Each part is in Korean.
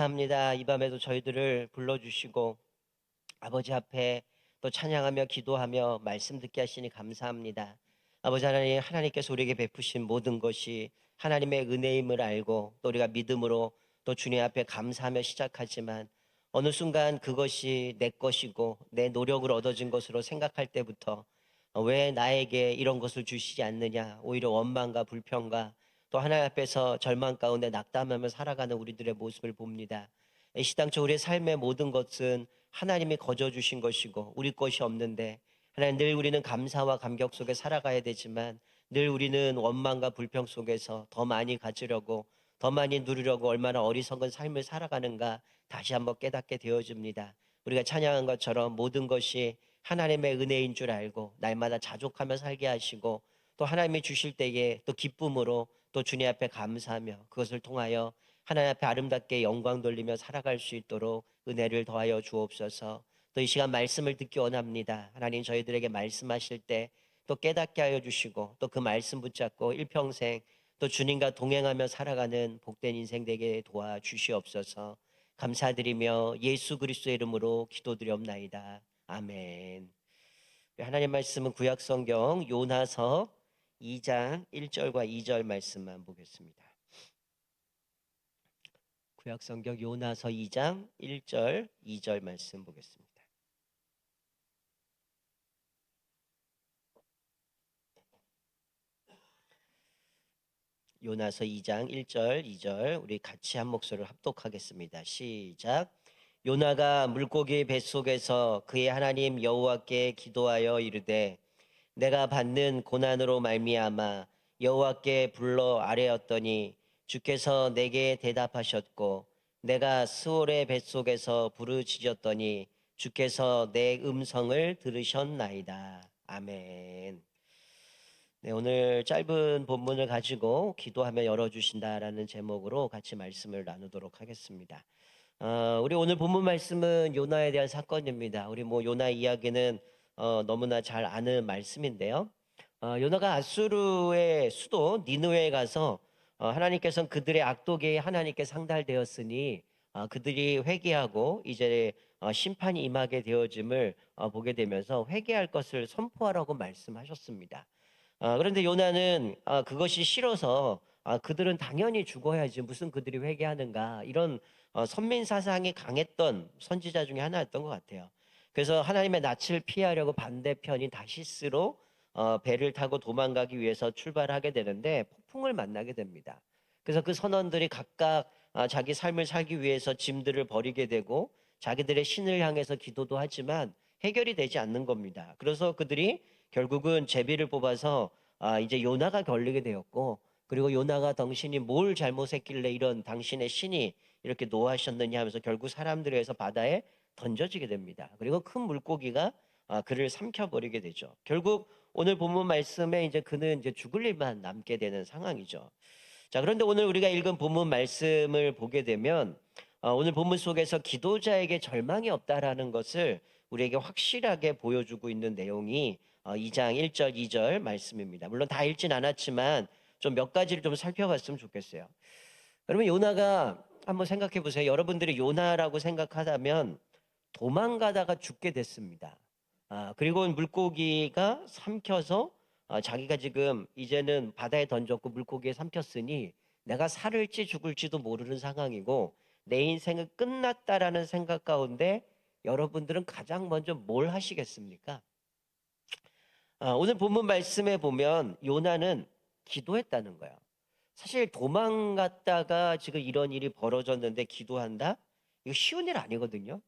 감사합니다. 이 밤에도 저희들을 불러주시고 아버지 앞에 또 찬양하며 기도하며 말씀 듣게 하시니 감사합니다. 아버지 하나님, 하나님께서 우리에게 베푸신 모든 것이 하나님의 은혜임을 알고 또 우리가 믿음으로 또 주님 앞에 감사하며 시작하지만 어느 순간 그것이 내 것이고 내 노력으로 얻어진 것으로 생각할 때부터 왜 나에게 이런 것을 주시지 않느냐, 오히려 원망과 불평과 또 하나님 앞에서 절망 가운데 낙담하며 살아가는 우리들의 모습을 봅니다. 이 시당초 우리의 삶의 모든 것은 하나님이 거저 주신 것이고 우리 것이 없는데, 하나님, 늘 우리는 감사와 감격 속에 살아가야 되지만 늘 우리는 원망과 불평 속에서 더 많이 가지려고 더 많이 누리려고 얼마나 어리석은 삶을 살아가는가 다시 한번 깨닫게 되어집니다. 우리가 찬양한 것처럼 모든 것이 하나님의 은혜인 줄 알고 날마다 자족하며 살게 하시고 또 하나님이 주실 때에 또 기쁨으로 또 주님 앞에 감사하며 그것을 통하여 하나님 앞에 아름답게 영광 돌리며 살아갈 수 있도록 은혜를 더하여 주옵소서. 또 이 시간 말씀을 듣기 원합니다. 하나님, 저희들에게 말씀하실 때 또 깨닫게 하여 주시고 또 그 말씀 붙잡고 일평생 또 주님과 동행하며 살아가는 복된 인생 되게 도와주시옵소서. 감사드리며 예수 그리스도의 이름으로 기도드리옵나이다. 아멘. 하나님 말씀은 구약 성경 요나서 2장 1절과 2절 말씀만 보겠습니다. 구약 성경 요나서 2장 1절 2절 말씀 보겠습니다. 요나서 2장 1절 2절 우리 같이 한 목소리를 합독하겠습니다. 시작. 요나가 물고기 뱃속에서 그의 하나님 여호와께 기도하여 이르되 내가 받는 고난으로 말미암아 여호와께 불러 아뢰었더니 주께서 내게 대답하셨고 내가 스올의 뱃속에서 부르짖었더니 주께서 내 음성을 들으셨나이다. 아멘. 네, 오늘 짧은 본문을 가지고 기도하며 열어주신다라는 제목으로 같이 말씀을 나누도록 하겠습니다. 우리 오늘 본문 말씀은 요나에 대한 사건입니다. 우리 요나 이야기는 너무나 잘 아는 말씀인데요. 요나가 아수르의 수도 니느웨에 가서 하나님께서는 그들의 악독이 하나님께 상달되었으니 그들이 회개하고 이제 심판이 임하게 되어짐을 보게 되면서 회개할 것을 선포하라고 말씀하셨습니다. 그런데 요나는 그것이 싫어서 그들은 당연히 죽어야지 무슨 그들이 회개하는가, 이런 선민 사상이 강했던 선지자 중에 하나였던 것 같아요. 그래서 하나님의 낯을 피하려고 반대편인 다시스로 배를 타고 도망가기 위해서 출발하게 되는데 폭풍을 만나게 됩니다. 그래서 그 선원들이 각각 자기 삶을 살기 위해서 짐들을 버리게 되고 자기들의 신을 향해서 기도도 하지만 해결이 되지 않는 겁니다. 그래서 그들이 결국은 제비를 뽑아서 이제 요나가 걸리게 되었고, 그리고 요나가 당신이 뭘 잘못했길래 이런 당신의 신이 이렇게 노하셨느냐 하면서 결국 사람들에 의해서 바다에 던져지게 됩니다. 그리고 큰 물고기가 그를 삼켜버리게 되죠. 결국 오늘 본문 말씀에 이제 그는 이제 죽을 일만 남게 되는 상황이죠. 자, 그런데 오늘 우리가 읽은 본문 말씀을 보게 되면 오늘 본문 속에서 기도자에게 절망이 없다라는 것을 우리에게 확실하게 보여주고 있는 내용이 2장 1절 2절 말씀입니다. 물론 다 읽진 않았지만 좀 몇 가지를 좀 살펴봤으면 좋겠어요. 여러분, 요나가 한번 생각해 보세요. 여러분들이 요나라고 생각하다면 도망가다가 죽게 됐습니다. 그리고 물고기가 삼켜서 자기가 지금 이제는 바다에 던졌고 물고기에 삼켰으니 내가 살을지 죽을지도 모르는 상황이고 내 인생은 끝났다라는 생각 가운데 여러분들은 가장 먼저 뭘 하시겠습니까? 오늘 본문 말씀에 보면 요나는 기도했다는 거예요. 사실 도망갔다가 지금 이런 일이 벌어졌는데 기도한다? 이거 쉬운 일 아니거든요.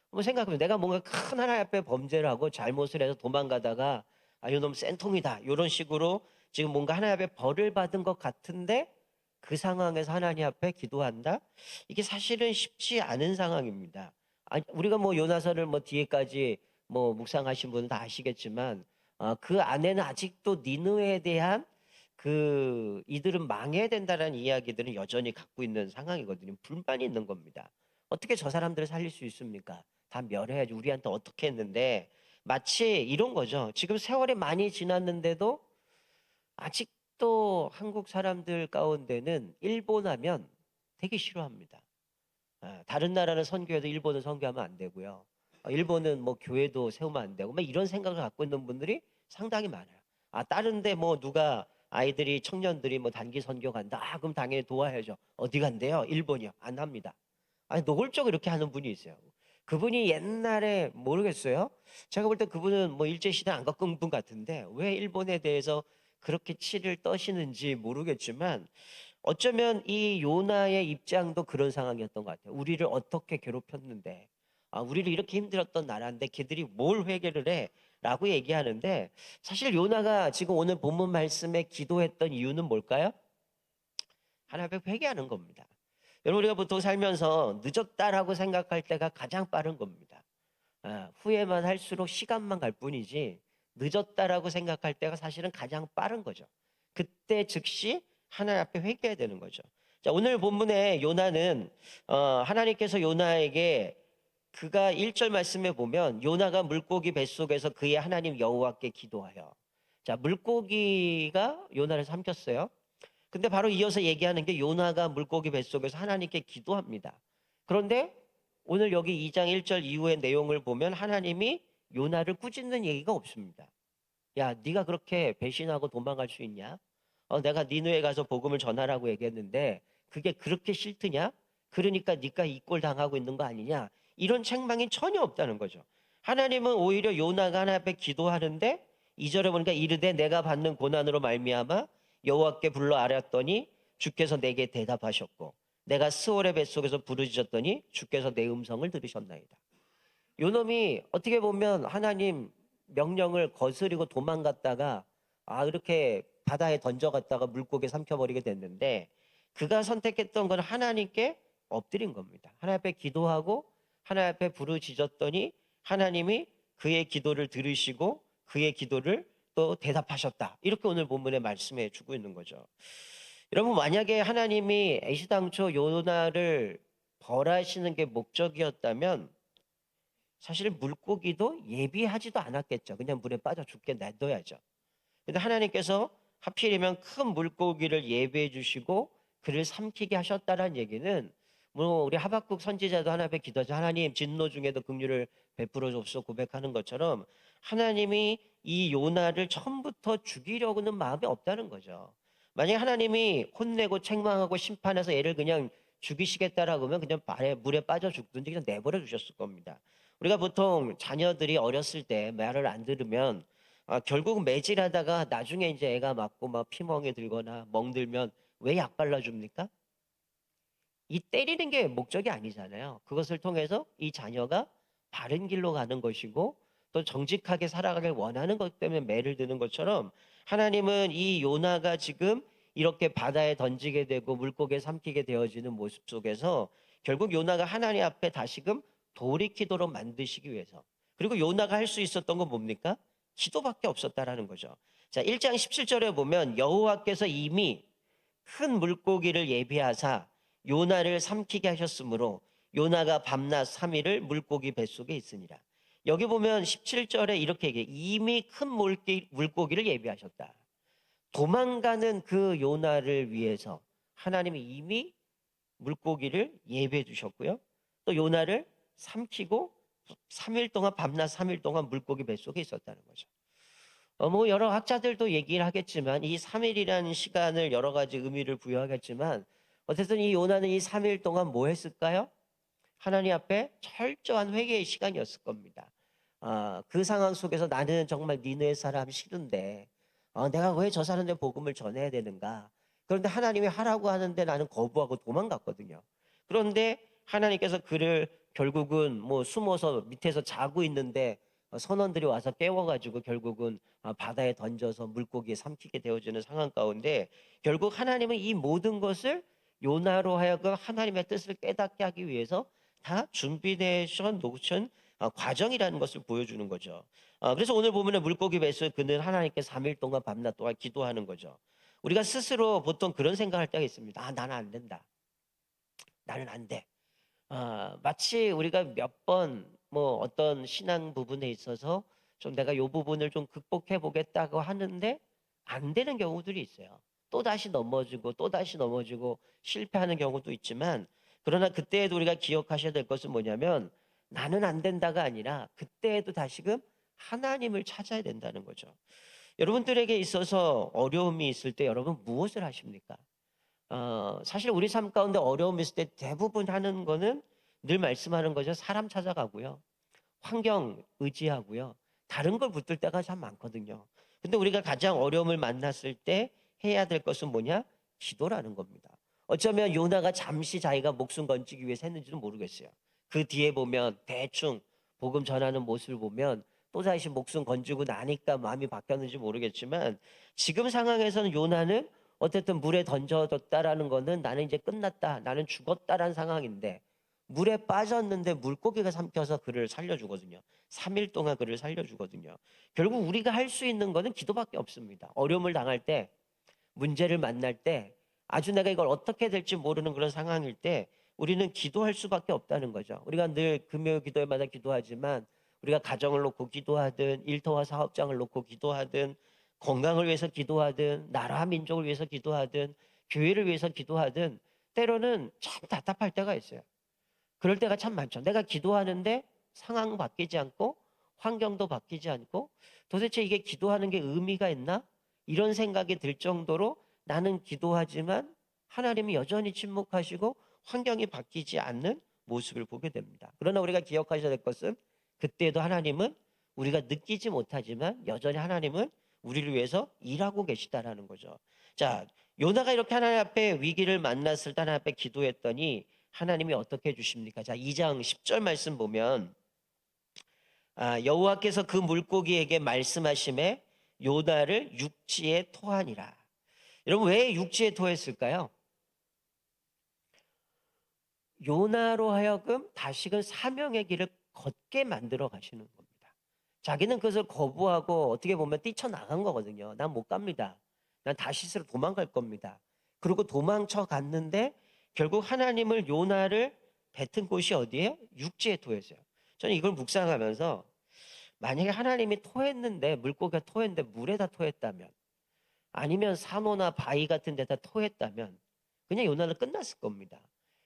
한번 생각해보면 내가 뭔가 큰 하나님 앞에 범죄를 하고 잘못을 해서 도망가다가 이놈 센통이다 이런 식으로 지금 뭔가 하나님 앞에 벌을 받은 것 같은데 그 상황에서 하나님 앞에 기도한다? 이게 사실은 쉽지 않은 상황입니다. 우리가 요나서를 뒤에까지 묵상하신 분은 다 아시겠지만 그 안에는 아직도 니느웨에 대한 이들은 망해야 된다는 이야기들은 여전히 갖고 있는 상황이거든요. 불만이 있는 겁니다. 어떻게 저 사람들을 살릴 수 있습니까? 다 멸해야지. 우리한테 어떻게 했는데, 마치 이런 거죠. 지금 세월이 많이 지났는데도 아직도 한국 사람들 가운데는 일본 하면 되게 싫어합니다. 다른 나라는 선교해도 일본은 선교하면 안 되고요. 일본은 뭐 교회도 세우면 안 되고 막 이런 생각을 갖고 있는 분들이 상당히 많아요. 다른 데 뭐 누가 아이들이 청년들이 뭐 단기 선교 간다. 그럼 당연히 도와야죠. 어디 간대요? 일본이요. 안 합니다. 노골적으로 이렇게 하는 분이 있어요. 그분이 옛날에 모르겠어요. 제가 볼 때 그분은 뭐 일제시대 안 겪은 분 같은데 왜 일본에 대해서 그렇게 치를 떠시는지 모르겠지만 어쩌면 이 요나의 입장도 그런 상황이었던 것 같아요. 우리를 어떻게 괴롭혔는데, 우리를 이렇게 힘들었던 나라인데 걔들이 뭘 회개를 해? 라고 얘기하는데 사실 요나가 지금 오늘 본문 말씀에 기도했던 이유는 뭘까요? 하나님 앞에 회개하는 겁니다. 여러분 우리가 보통 살면서 늦었다라고 생각할 때가 가장 빠른 겁니다. 후회만 할수록 시간만 갈 뿐이지 늦었다라고 생각할 때가 사실은 가장 빠른 거죠. 그때 즉시 하나님 앞에 회개해야 되는 거죠. 자, 오늘 본문에 요나는 하나님께서 요나에게 그가 1절 말씀에 보면 요나가 물고기 뱃속에서 그의 하나님 여호와께 기도하여. 자, 물고기가 요나를 삼켰어요. 근데 바로 이어서 얘기하는 게 요나가 물고기 뱃속에서 하나님께 기도합니다. 그런데 오늘 여기 2장 1절 이후의 내용을 보면 하나님이 요나를 꾸짖는 얘기가 없습니다. 야, 네가 그렇게 배신하고 도망갈 수 있냐? 내가 니느웨 가서 복음을 전하라고 얘기했는데 그게 그렇게 싫드냐? 그러니까 네가 이 꼴 당하고 있는 거 아니냐? 이런 책망이 전혀 없다는 거죠. 하나님은 오히려 요나가 하나님 앞에 기도하는데 2절에 보니까 이르되 내가 받는 고난으로 말미암아 여호와께 불러 아뢰었더니 주께서 내게 대답하셨고 내가 스올의 뱃속에서 부르짖었더니 주께서 내 음성을 들으셨나이다. 요놈이 어떻게 보면 하나님 명령을 거스리고 도망갔다가 이렇게 바다에 던져갔다가 물고기에 삼켜버리게 됐는데 그가 선택했던 건 하나님께 엎드린 겁니다. 하나님 앞에 기도하고 하나님 앞에 부르짖었더니 하나님이 그의 기도를 들으시고 그의 기도를 또 대답하셨다. 이렇게 오늘 본문에 말씀해 주고 있는 거죠. 여러분 만약에 하나님이 애시당초 요나를 벌하시는 게 목적이었다면 사실 물고기도 예비하지도 않았겠죠. 그냥 물에 빠져 죽게 놔둬야죠. 근데 하나님께서 하필이면 큰 물고기를 예비해 주시고 그를 삼키게 하셨다는 얘기는 뭐 우리 하박국 선지자도 하나님 앞에 기도하죠. 하나님 진노 중에도 긍휼을 베풀어 줬소 고백하는 것처럼 하나님이 이 요나를 처음부터 죽이려고는 마음이 없다는 거죠. 만약 하나님이 혼내고 책망하고 심판해서 얘를 그냥 죽이시겠다라고 하면 그냥 물에 빠져 죽든지 그냥 내버려 두셨을 겁니다. 우리가 보통 자녀들이 어렸을 때 말을 안 들으면 결국 매질하다가 나중에 이제 애가 맞고 막 피멍에 들거나 멍들면 왜 약 발라줍니까? 이 때리는 게 목적이 아니잖아요. 그것을 통해서 이 자녀가 바른 길로 가는 것이고 또 정직하게 살아가길 원하는 것 때문에 매를 드는 것처럼 하나님은 이 요나가 지금 이렇게 바다에 던지게 되고 물고기에 삼키게 되어지는 모습 속에서 결국 요나가 하나님 앞에 다시금 돌이키도록 만드시기 위해서 그리고 요나가 할 수 있었던 건 뭡니까? 기도밖에 없었다라는 거죠. 자, 1장 17절에 보면 여호와께서 이미 큰 물고기를 예비하사 요나를 삼키게 하셨으므로 요나가 밤낮 3일을 물고기 뱃속에 있으니라. 여기 보면 17절에 이렇게 얘기해. 이미 큰 물고기를 예비하셨다. 도망가는 그 요나를 위해서 하나님이 이미 물고기를 예비해 주셨고요. 또 요나를 삼키고 3일 동안 밤낮 3일 동안 물고기 뱃속에 있었다는 거죠. 뭐 여러 학자들도 얘기를 하겠지만 이 3일이라는 시간을 여러 가지 의미를 부여하겠지만 어쨌든 이 요나는 이 3일 동안 뭐 했을까요? 하나님 앞에 철저한 회개의 시간이었을 겁니다. 그 상황 속에서 나는 정말 니네 사람 싫은데 내가 왜 저 사람들 복음을 전해야 되는가? 그런데 하나님이 하라고 하는데 나는 거부하고 도망갔거든요. 그런데 하나님께서 그를 결국은 뭐 숨어서 밑에서 자고 있는데 선원들이 와서 깨워가지고 결국은 바다에 던져서 물고기에 삼키게 되어지는 상황 가운데 결국 하나님은 이 모든 것을 요나로 하여금 하나님의 뜻을 깨닫게 하기 위해서 다 준비되어 놓으신 과정이라는 것을 보여주는 거죠. 그래서 오늘 보면은 물고기 뱃속에 그는 하나님께 3일 동안 밤낮 동안 기도하는 거죠. 우리가 스스로 보통 그런 생각할 때가 있습니다. 나는 안 된다. 나는 안 돼. 마치 우리가 몇 번 뭐 어떤 신앙 부분에 있어서 좀 내가 요 부분을 좀 극복해 보겠다고 하는데 안 되는 경우들이 있어요. 또 다시 넘어지고 또 다시 넘어지고 실패하는 경우도 있지만 그러나 그때에도 우리가 기억하셔야 될 것은 뭐냐면 나는 안 된다가 아니라 그때에도 다시금 하나님을 찾아야 된다는 거죠. 여러분들에게 있어서 어려움이 있을 때 여러분 무엇을 하십니까? 사실 우리 삶 가운데 어려움이 있을 때 대부분 하는 거는 늘 말씀하는 거죠. 사람 찾아가고요. 환경 의지하고요. 다른 걸 붙들 때가 참 많거든요. 근데 우리가 가장 어려움을 만났을 때 해야 될 것은 뭐냐? 기도라는 겁니다. 어쩌면 요나가 잠시 자기가 목숨 건지기 위해서 했는지는 모르겠어요. 그 뒤에 보면 대충 복음 전하는 모습을 보면 또다시 목숨 건지고 나니까 마음이 바뀌었는지 모르겠지만 지금 상황에서는 요나는 어쨌든 물에 던져졌다라는 거는 나는 이제 끝났다. 나는 죽었다라는 상황인데 물에 빠졌는데 물고기가 삼켜서 그를 살려주거든요. 3일 동안 그를 살려주거든요. 결국 우리가 할 수 있는 거는 기도밖에 없습니다. 어려움을 당할 때, 문제를 만날 때, 아주 내가 이걸 어떻게 될지 모르는 그런 상황일 때 우리는 기도할 수밖에 없다는 거죠. 우리가 늘 금요 기도회마다 기도하지만 우리가 가정을 놓고 기도하든 일터와 사업장을 놓고 기도하든 건강을 위해서 기도하든 나라 민족을 위해서 기도하든 교회를 위해서 기도하든 때로는 참 답답할 때가 있어요. 그럴 때가 참 많죠. 내가 기도하는데 상황 바뀌지 않고 환경도 바뀌지 않고 도대체 이게 기도하는 게 의미가 있나? 이런 생각이 들 정도로 나는 기도하지만 하나님이 여전히 침묵하시고 환경이 바뀌지 않는 모습을 보게 됩니다. 그러나 우리가 기억하셔야 될 것은 그때도 하나님은 우리가 느끼지 못하지만 여전히 하나님은 우리를 위해서 일하고 계시다라는 거죠. 자, 요나가 이렇게 하나님 앞에 위기를 만났을 때 하나님 앞에 기도했더니 하나님이 어떻게 해주십니까? 자, 2장 10절 말씀 보면 여호와께서 그 물고기에게 말씀하심에 요나를 육지에 토하니라. 여러분 왜 육지에 토했을까요? 요나로 하여금 다시금 사명의 길을 걷게 만들어 가시는 겁니다. 자기는 그것을 거부하고 어떻게 보면 뛰쳐나간 거거든요. 난 못 갑니다. 난 다시스로 도망갈 겁니다. 그리고 도망쳐 갔는데 결국 하나님을 요나를 뱉은 곳이 어디예요? 육지에 토했어요. 저는 이걸 묵상하면서 만약에 하나님이 토했는데 물고기가 토했는데 물에다 토했다면 아니면 산호나 바위 같은 데다 토했다면 그냥 요나는 끝났을 겁니다.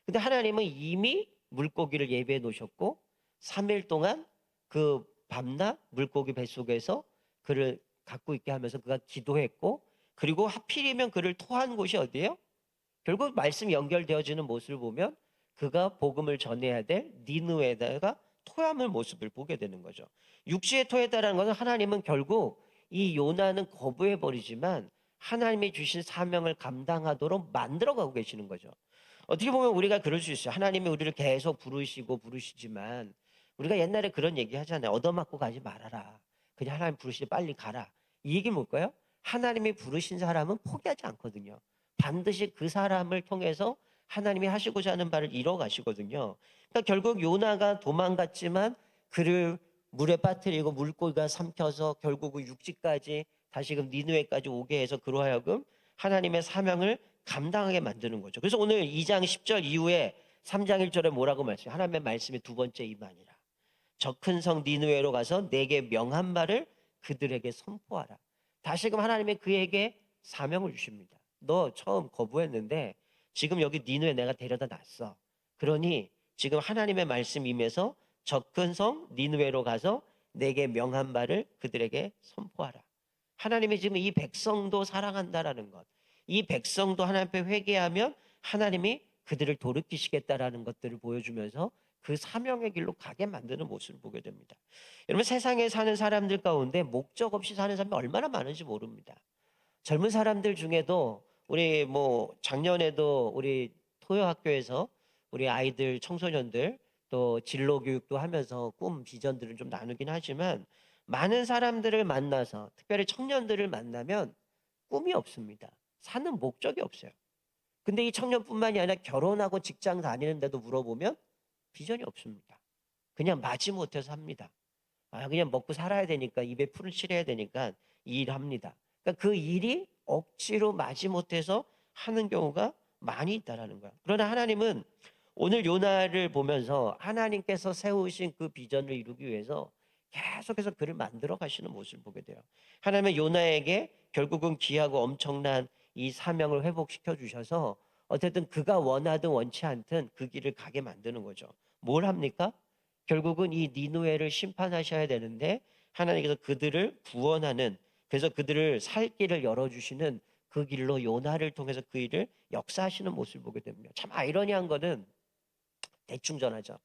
근데 하나님은 이미 물고기를 예배해 놓으셨고 3일 동안 그 밤낮 물고기 뱃속에서 그를 갖고 있게 하면서 그가 기도했고 그리고 하필이면 그를 토한 곳이 어디예요? 결국 말씀이 연결되어지는 모습을 보면 그가 복음을 전해야 될 니느웨에다가 토함을 모습을 보게 되는 거죠. 육지에 토했다는 것은 하나님은 결국 이 요나는 거부해 버리지만 하나님이 주신 사명을 감당하도록 만들어가고 계시는 거죠. 어떻게 보면 우리가 그럴 수 있어요. 하나님이 우리를 계속 부르시고 부르시지만 우리가 옛날에 그런 얘기 하잖아요. 얻어맞고 가지 말아라. 그냥 하나님 부르시니 빨리 가라. 이 얘기 뭘까요? 하나님이 부르신 사람은 포기하지 않거든요. 반드시 그 사람을 통해서 하나님이 하시고자 하는 바를 이뤄 가시거든요. 그러니까 결국 요나가 도망갔지만 그를 물에 빠뜨리고 물고기가 삼켜서 결국은 육지까지 다시금 니느웨까지 오게 해서 그로 하여금 하나님의 사명을 감당하게 만드는 거죠. 그래서 오늘 2장 10절 이후에 3장 1절에 뭐라고 말씀해요? 하나님의 말씀이 두 번째 임하니라. 저 큰 성 니느웨로 가서 내게 명한 말을 그들에게 선포하라. 다시금 하나님이 그에게 사명을 주십니다. 너 처음 거부했는데 지금 여기 니느웨 내가 데려다 놨어. 그러니 지금 하나님의 말씀 임해서 저 큰 성 니느웨로 가서 내게 명한 말을 그들에게 선포하라. 하나님이 지금 이 백성도 사랑한다라는 것, 이 백성도 하나님 앞에 회개하면 하나님이 그들을 돌이키시겠다라는 것들을 보여주면서 그 사명의 길로 가게 만드는 모습을 보게 됩니다. 여러분 세상에 사는 사람들 가운데 목적 없이 사는 사람이 얼마나 많은지 모릅니다. 젊은 사람들 중에도 우리 뭐 작년에도 우리 토요학교에서 우리 아이들 청소년들 또 진로 교육도 하면서 꿈 비전들을 좀 나누긴 하지만 많은 사람들을 만나서 특별히 청년들을 만나면 꿈이 없습니다. 사는 목적이 없어요. 근데 이 청년뿐만이 아니라 결혼하고 직장 다니는데도 물어보면 비전이 없습니다. 그냥 마지못해서 합니다. 그냥 먹고 살아야 되니까 입에 풀을 칠해야 되니까 이 일을 합니다. 그러니까 그 일이 억지로 마지못해서 하는 경우가 많이 있다라는 거야. 그러나 하나님은 오늘 요나를 보면서 하나님께서 세우신 그 비전을 이루기 위해서 계속해서 그를 만들어 가시는 모습을 보게 돼요. 하나님은 요나에게 결국은 귀하고 엄청난 이 사명을 회복시켜 주셔서 어쨌든 그가 원하든 원치 않든 그 길을 가게 만드는 거죠. 뭘 합니까? 결국은 이 니느웨를 심판하셔야 되는데 하나님께서 그들을 구원하는, 그래서 그들을 살 길을 열어주시는 그 길로 요나를 통해서 그 일을 역사하시는 모습을 보게 됩니다. 참 아이러니한 거는 대충 전하죠.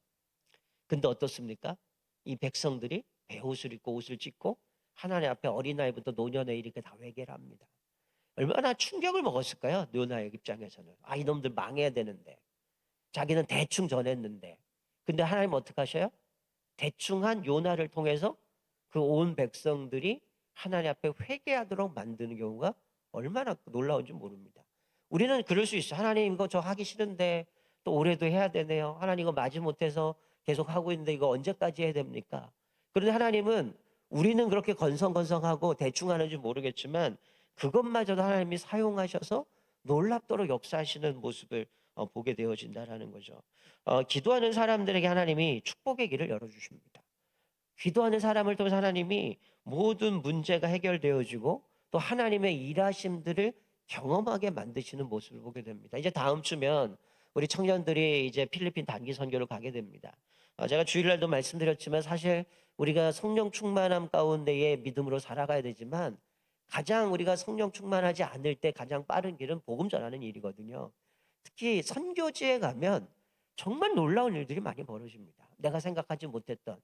근데 어떻습니까? 이 백성들이 베옷을 입고 옷을 찢고 하나님 앞에 어린아이부터 노년에 이렇게 다 회개를 합니다. 얼마나 충격을 먹었을까요? 요나의 입장에서는. 아, 이놈들 망해야 되는데. 자기는 대충 전했는데. 근데 하나님 어떻게 하셔요? 대충한 요나를 통해서 그 온 백성들이 하나님 앞에 회개하도록 만드는 경우가 얼마나 놀라운지 모릅니다. 우리는 그럴 수 있어요. 하나님 이거 저 하기 싫은데 또 올해도 해야 되네요. 하나님 이거 마지 못해서 계속 하고 있는데 이거 언제까지 해야 됩니까? 그런데 하나님은, 우리는 그렇게 건성건성하고 대충 하는지 모르겠지만 그것마저도 하나님이 사용하셔서 놀랍도록 역사하시는 모습을 보게 되어진다라는 거죠. 기도하는 사람들에게 하나님이 축복의 길을 열어주십니다. 기도하는 사람을 통해서 하나님이 모든 문제가 해결되어지고 또 하나님의 일하심들을 경험하게 만드시는 모습을 보게 됩니다. 이제 다음 주면 우리 청년들이 이제 필리핀 단기 선교를 가게 됩니다. 제가 주일날도 말씀드렸지만 사실 우리가 성령 충만함 가운데에 믿음으로 살아가야 되지만 가장 우리가 성령 충만하지 않을 때 가장 빠른 길은 복음 전하는 일이거든요. 특히 선교지에 가면 정말 놀라운 일들이 많이 벌어집니다. 내가 생각하지 못했던,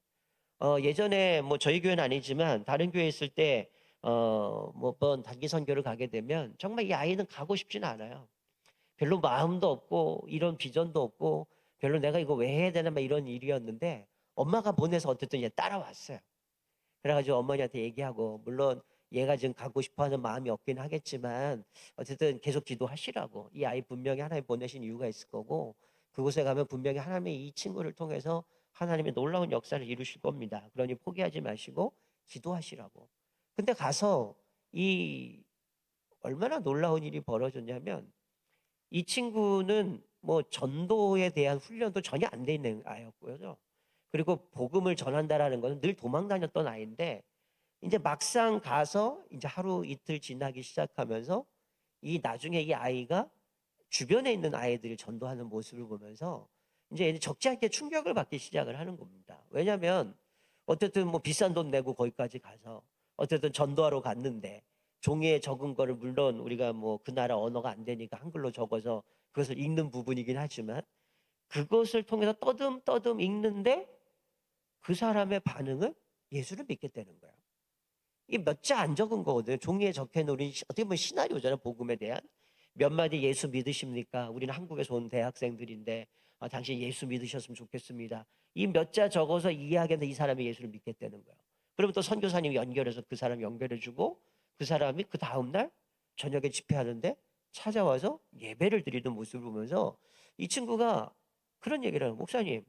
예전에 뭐 저희 교회는 아니지만 다른 교회에 있을 때 뭐 번 단기 선교를 가게 되면 정말 이 아이는 가고 싶지는 않아요. 별로 마음도 없고 이런 비전도 없고 별로 내가 이거 왜 해야 되나 막 이런 일이었는데 엄마가 보내서 어쨌든 얘 따라왔어요. 그래가지고 어머니한테 얘기하고, 물론 얘가 지금 가고 싶어하는 마음이 없긴 하겠지만 어쨌든 계속 기도하시라고, 이 아이 분명히 하나님 보내신 이유가 있을 거고 그곳에 가면 분명히 하나님이 이 친구를 통해서 하나님의 놀라운 역사를 이루실 겁니다. 그러니 포기하지 마시고 기도하시라고. 근데 가서 이 얼마나 놀라운 일이 벌어졌냐면 이 친구는 뭐 전도에 대한 훈련도 전혀 안 돼 있는 아이였고요. 그리고 복음을 전한다라는 것은 늘 도망 다녔던 아이인데 이제 막상 가서 이제 하루 이틀 지나기 시작하면서 이 나중에 이 아이가 주변에 있는 아이들을 전도하는 모습을 보면서 이제 얘는 적지 않게 충격을 받기 시작을 하는 겁니다. 왜냐하면 어쨌든 뭐 비싼 돈 내고 거기까지 가서 어쨌든 전도하러 갔는데 종이에 적은 거를, 물론 우리가 뭐 그 나라 언어가 안 되니까 한글로 적어서 그것을 읽는 부분이긴 하지만 그것을 통해서 떠듬떠듬 읽는데 그 사람의 반응은 예수를 믿겠다는 거예요. 이게 몇 자 안 적은 거거든요. 종이에 적혀 놓은, 어떻게 보면 시나리오잖아요. 복음에 대한 몇 마디. 예수 믿으십니까? 우리는 한국에서 온 대학생들인데 당신 예수 믿으셨으면 좋겠습니다. 이 몇 자 적어서 이해하겠는데 이 사람이 예수를 믿겠다는 거예요. 그러면 또 선교사님이 연결해서 그 사람 연결해주고 그 사람이 그 다음날 저녁에 집회하는데 찾아와서 예배를 드리는 모습을 보면서 이 친구가 그런 얘기를 해요. 목사님,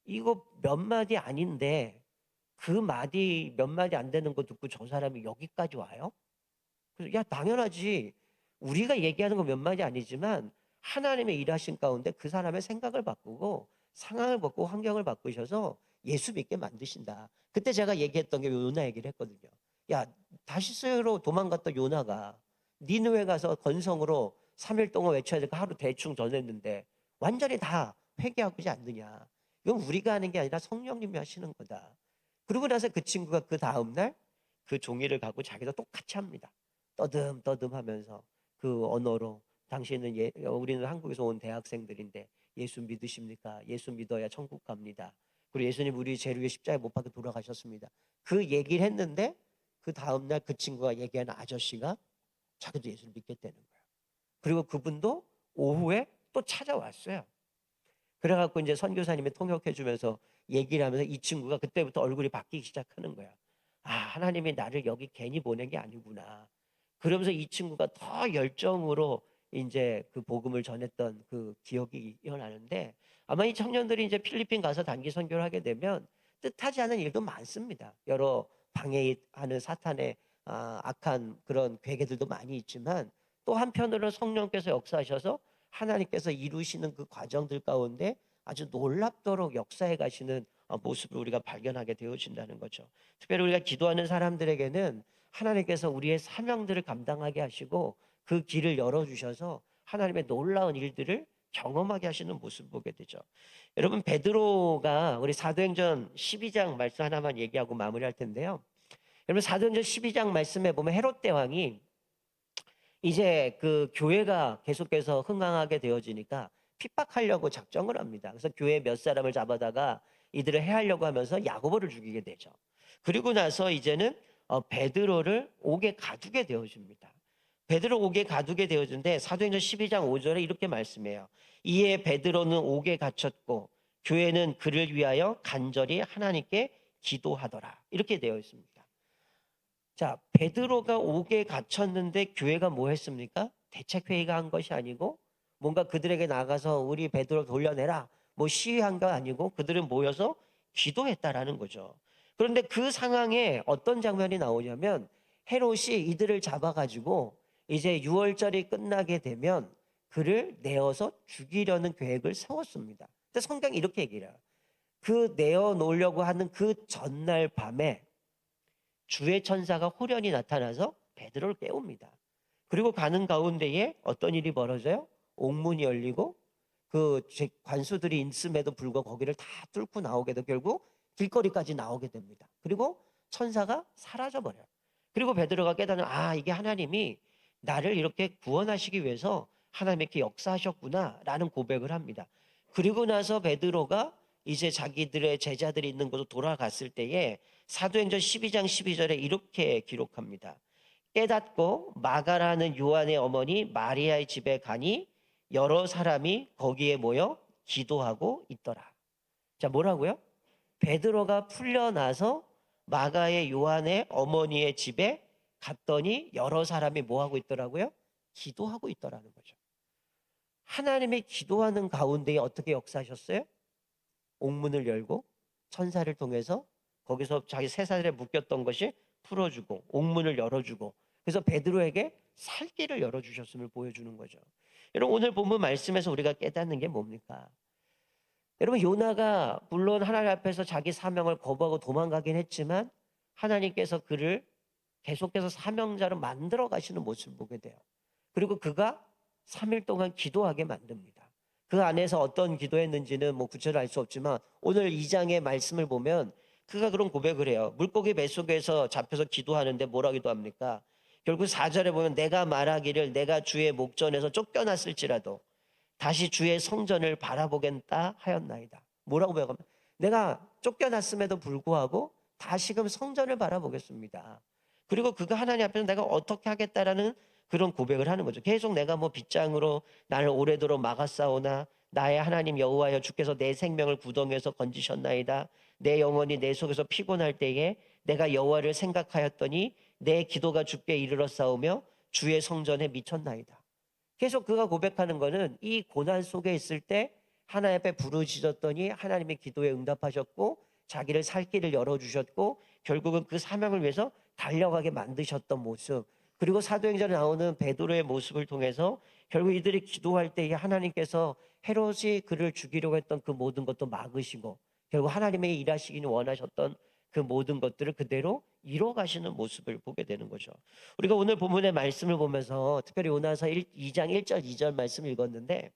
이거 몇 마디 아닌데 그 마디 몇 마디 안 되는 거 듣고 저 사람이 여기까지 와요? 그래서 야, 당연하지. 우리가 얘기하는 거 몇 마디 아니지만 하나님의 일하신 가운데 그 사람의 생각을 바꾸고 상황을 바꾸고 환경을 바꾸셔서 예수 믿게 만드신다. 그때 제가 얘기했던 게 요나 얘기를 했거든요. 야, 다시스로 도망갔던 요나가 니느웨 가서 건성으로 3일 동안 외쳐야 될까 하루 대충 전했는데 완전히 다 회개하고지 않느냐. 이건 우리가 하는 게 아니라 성령님이 하시는 거다. 그러고 나서 그 친구가 그 다음날 그 종이를 갖고 자기도 똑같이 합니다. 떠듬떠듬 하면서 그 언어로, 당신은 우리는 한국에서 온 대학생들인데 예수 믿으십니까? 예수 믿어야 천국 갑니다. 그리고 예수님 우리 죄를 위해 십자가에 못 박혀 돌아가셨습니다. 그 얘기를 했는데 그 다음날 그 친구가 얘기하는 아저씨가 자기도 예수를 믿겠다는 거예요. 그리고 그분도 오후에 또 찾아왔어요. 그래갖고 이제 선교사님이 통역해주면서 얘기를 하면서 이 친구가 그때부터 얼굴이 바뀌기 시작하는 거야. 아, 하나님이 나를 여기 괜히 보낸 게 아니구나. 그러면서 이 친구가 더 열정으로 이제 그 복음을 전했던 그 기억이 일어나는데, 아마 이 청년들이 이제 필리핀 가서 단기 선교를 하게 되면 뜻하지 않은 일도 많습니다. 여러 방해하는 사탄의 악한 그런 괴계들도 많이 있지만 또 한편으로는 성령께서 역사하셔서 하나님께서 이루시는 그 과정들 가운데 아주 놀랍도록 역사해 가시는 모습을 우리가 발견하게 되어진다는 거죠. 특별히 우리가 기도하는 사람들에게는 하나님께서 우리의 사명들을 감당하게 하시고 그 길을 열어주셔서 하나님의 놀라운 일들을 경험하게 하시는 모습을 보게 되죠. 여러분, 베드로가 우리 사도행전 12장 말씀 하나만 얘기하고 마무리할 텐데요. 여러분, 사도행전 12장 말씀에 보면 헤롯 대왕이 이제 그 교회가 계속해서 흥황하게 되어지니까 핍박하려고 작정을 합니다. 그래서 교회 몇 사람을 잡아다가 이들을 해하려고 하면서 야고보를 죽이게 되죠. 그리고 나서 이제는 베드로를 옥에 가두게 되어집니다. 베드로 옥에 가두게 되어진데 사도행전 12장 5절에 이렇게 말씀해요. 이에 베드로는 옥에 갇혔고 교회는 그를 위하여 간절히 하나님께 기도하더라. 이렇게 되어 있습니다. 자, 베드로가 옥에 갇혔는데 교회가 뭐 했습니까? 대책회의가 한 것이 아니고 뭔가 그들에게 나가서 우리 베드로 돌려내라 뭐 시위한 거 아니고 그들은 모여서 기도했다라는 거죠. 그런데 그 상황에 어떤 장면이 나오냐면 헤롯이 이들을 잡아가지고 이제 6월절이 끝나게 되면 그를 내어서 죽이려는 계획을 세웠습니다. 근데 성경이 이렇게 얘기를 해요. 그 내어 놓으려고 하는 그 전날 밤에 주의 천사가 호련히 나타나서 베드로를 깨웁니다. 그리고 가는 가운데에 어떤 일이 벌어져요? 옥문이 열리고 그 관수들이 있음에도 불구하고 거기를 다 뚫고 나오게 되고 결국 길거리까지 나오게 됩니다. 그리고 천사가 사라져 버려요. 그리고 베드로가 깨닫는 이게 하나님이 나를 이렇게 구원하시기 위해서 하나님이 이렇게 역사하셨구나라는 고백을 합니다. 그리고 나서 베드로가 이제 자기들의 제자들이 있는 곳으로 돌아갔을 때에 사도행전 12장 12절에 이렇게 기록합니다. 깨닫고 마가라는 요한의 어머니 마리아의 집에 가니 여러 사람이 거기에 모여 기도하고 있더라. 자, 뭐라고요? 베드로가 풀려나서 마가의 요한의 어머니의 집에 갔더니 여러 사람이 뭐 하고 있더라고요? 기도하고 있더라는 거죠. 하나님의 기도하는 가운데에 어떻게 역사하셨어요? 옥문을 열고 천사를 통해서 거기서 자기 세 살에 묶였던 것이 풀어주고 옥문을 열어주고 그래서 베드로에게 살 길을 열어주셨음을 보여주는 거죠. 여러분, 오늘 본문 말씀에서 우리가 깨닫는 게 뭡니까? 여러분, 요나가 물론 하나님 앞에서 자기 사명을 거부하고 도망가긴 했지만 하나님께서 그를 계속해서 사명자로 만들어 가시는 모습을 보게 돼요. 그리고 그가 3일 동안 기도하게 만듭니다. 그 안에서 어떤 기도했는지는 뭐 구체적으로 알 수 없지만 오늘 2장의 말씀을 보면 그가 그런 고백을 해요. 물고기 뱃속에서 잡혀서 기도하는데 뭐라 기도합니까? 결국 4절에 보면 내가 말하기를 내가 주의 목전에서 쫓겨났을지라도 다시 주의 성전을 바라보겠다 하였나이다. 뭐라고 배워가면 내가 쫓겨났음에도 불구하고 다시금 성전을 바라보겠습니다. 그리고 그가 하나님 앞에서 내가 어떻게 하겠다라는 그런 고백을 하는 거죠. 계속 내가 뭐 빗장으로 나를 오래도록 막았사오나 나의 하나님 여호와여 주께서 내 생명을 구덩이에서 건지셨나이다. 내 영혼이 내 속에서 피곤할 때에 내가 여호와를 생각하였더니 내 기도가 주께 이르렀사오며 주의 성전에 미쳤나이다. 계속 그가 고백하는 거는 이 고난 속에 있을 때 하나님 앞에 부르짖었더니 하나님의 기도에 응답하셨고 자기를 살 길을 열어주셨고 결국은 그 사명을 위해서 달려가게 만드셨던 모습, 그리고 사도행전에 나오는 베드로의 모습을 통해서 결국 이들이 기도할 때에 하나님께서 헤롯이 그를 죽이려고 했던 그 모든 것도 막으시고 결국 하나님의 일하시기는 원하셨던 그 모든 것들을 그대로 이뤄가시는 모습을 보게 되는 거죠. 우리가 오늘 본문의 말씀을 보면서 특별히 요나서 2장 1절 2절 말씀 읽었는데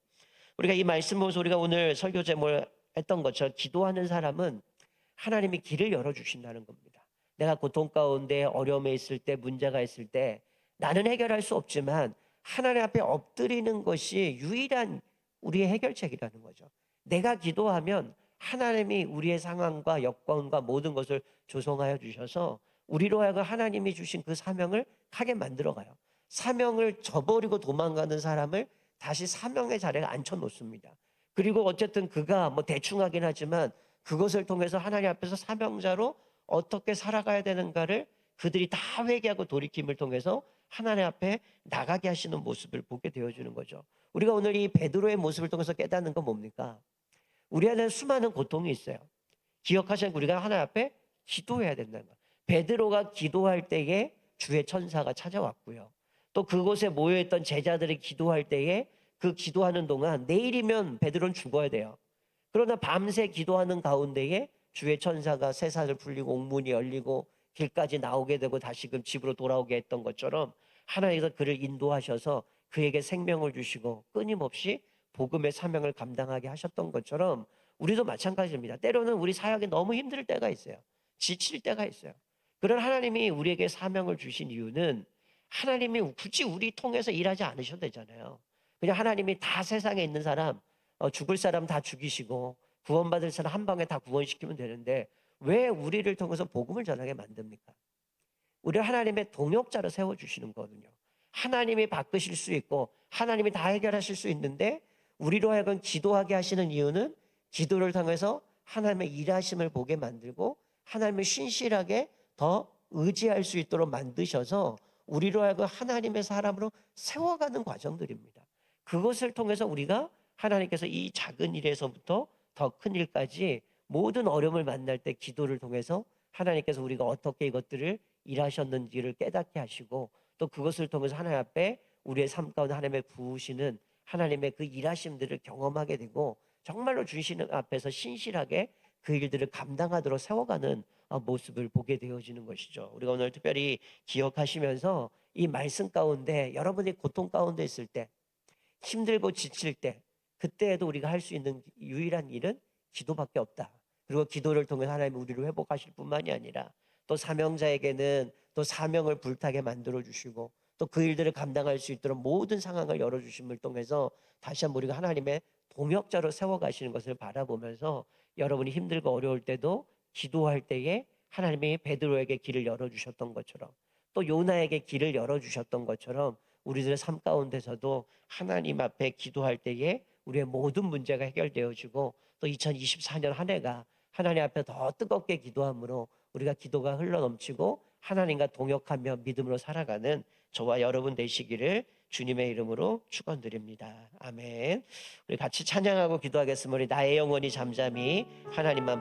우리가 이 말씀 보면서 우리가 오늘 설교 제목을 했던 것처럼 기도하는 사람은 하나님이 길을 열어주신다는 겁니다. 내가 고통 가운데 어려움에 있을 때 문제가 있을 때 나는 해결할 수 없지만 하나님 앞에 엎드리는 것이 유일한 우리의 해결책이라는 거죠. 내가 기도하면 하나님이 우리의 상황과 여건과 모든 것을 조성하여 주셔서 우리로 하여금 하나님이 주신 그 사명을 하게 만들어가요. 사명을 저버리고 도망가는 사람을 다시 사명의 자리에 앉혀놓습니다. 그리고 어쨌든 그가 뭐 대충 하긴 하지만 그것을 통해서 하나님 앞에서 사명자로 어떻게 살아가야 되는가를 그들이 다 회개하고 돌이킴을 통해서 하나님 앞에 나가게 하시는 모습을 보게 되어주는 거죠. 우리가 오늘 이 베드로의 모습을 통해서 깨닫는 건 뭡니까? 우리 안에 수많은 고통이 있어요. 기억하시는 우리가 하나님 앞에 기도해야 된다는 거예요. 베드로가 기도할 때에 주의 천사가 찾아왔고요. 또 그곳에 모여있던 제자들이 기도할 때에 그 기도하는 동안 내일이면 베드로는 죽어야 돼요. 그러나 밤새 기도하는 가운데에 주의 천사가 쇠사슬 풀리고 옥문이 열리고 길까지 나오게 되고 다시금 집으로 돌아오게 했던 것처럼 하나님께서 그를 인도하셔서 그에게 생명을 주시고 끊임없이 복음의 사명을 감당하게 하셨던 것처럼 우리도 마찬가지입니다. 때로는 우리 사역이 너무 힘들 때가 있어요. 지칠 때가 있어요. 그런 하나님이 우리에게 사명을 주신 이유는 하나님이 굳이 우리 통해서 일하지 않으셔도 되잖아요. 그냥 하나님이 다 세상에 있는 사람, 죽을 사람 다 죽이시고 구원받을 사람 한 방에 다 구원시키면 되는데 왜 우리를 통해서 복음을 전하게 만듭니까? 우리를 하나님의 동역자로 세워주시는 거거든요. 하나님이 바꾸실 수 있고 하나님이 다 해결하실 수 있는데 우리로 하여금 기도하게 하시는 이유는 기도를 통해서 하나님의 일하심을 보게 만들고 하나님을 신실하게 더 의지할 수 있도록 만드셔서 우리로 하여금 하나님의 사람으로 세워가는 과정들입니다. 그것을 통해서 우리가 하나님께서 이 작은 일에서부터 더 큰 일까지 모든 어려움을 만날 때 기도를 통해서 하나님께서 우리가 어떻게 이것들을 일하셨는지를 깨닫게 하시고 또 그것을 통해서 하나님 앞에 우리의 삶 가운데 하나님의 부으시는 하나님의 그 일하심들을 경험하게 되고 정말로 주시는 앞에서 신실하게 그 일들을 감당하도록 세워가는 모습을 보게 되어지는 것이죠. 우리가 오늘 특별히 기억하시면서 이 말씀 가운데 여러분이 고통 가운데 있을 때 힘들고 지칠 때 그때에도 우리가 할 수 있는 유일한 일은 기도밖에 없다. 그리고 기도를 통해 하나님이 우리를 회복하실 뿐만이 아니라 또 사명자에게는 또 사명을 불타게 만들어 주시고 또 그 일들을 감당할 수 있도록 모든 상황을 열어 주심을 통해서 다시 한번 우리가 하나님의 동역자로 세워 가시는 것을 바라보면서 여러분이 힘들고 어려울 때도 기도할 때에 하나님이 베드로에게 길을 열어 주셨던 것처럼 또 요나에게 길을 열어 주셨던 것처럼 우리들의 삶 가운데서도 하나님 앞에 기도할 때에 우리의 모든 문제가 해결되어지고 또 2024년 한 해가 하나님 앞에 더 뜨겁게 기도함으로 우리가 기도가 흘러넘치고 하나님과 동역하며 믿음으로 살아가는 저와 여러분 되시기를 주님의 이름으로 축원드립니다. 아멘. 우리 같이 찬양하고 기도하겠습니다. 우리 나의 영혼이 잠잠히 하나님만